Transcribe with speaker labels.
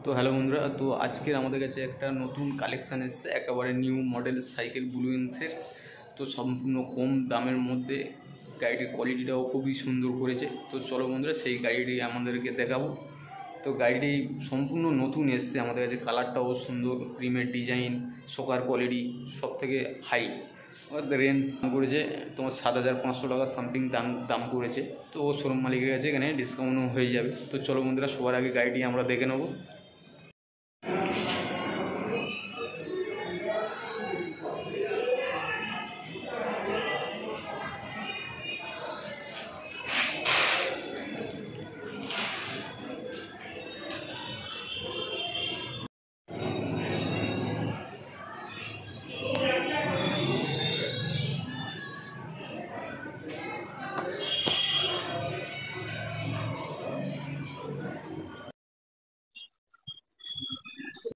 Speaker 1: তো হ্যালো বন্ধুরা, তো আজকের আমাদের কাছে একটা নতুন কালেকশান এসেছে, একেবারে নিউ মডেল সাইকেল ব্লু ইন্সের। তো সম্পূর্ণ কম দামের মধ্যে গাড়িটির কোয়ালিটিটাও খুবই সুন্দর করেছে। তো চলো বন্ধুরা, সেই গাড়িটি আমাদেরকে দেখাবো। তো গাড়িটি সম্পূর্ণ নতুন এসছে আমাদের কাছে, কালারটাও সুন্দর, রিমের ডিজাইন, শোকার কোয়ালিটি সব থেকে হাই। রেঞ্জ করেছে তোমার 7,500 টাকা সামথিং দাম করেছে। তো শোরুম মালিকের কাছে এখানে ডিসকাউন্টও হয়ে যাবে। তো চলো বন্ধুরা, সবার আগে গাড়িটি আমরা দেখে নেবো।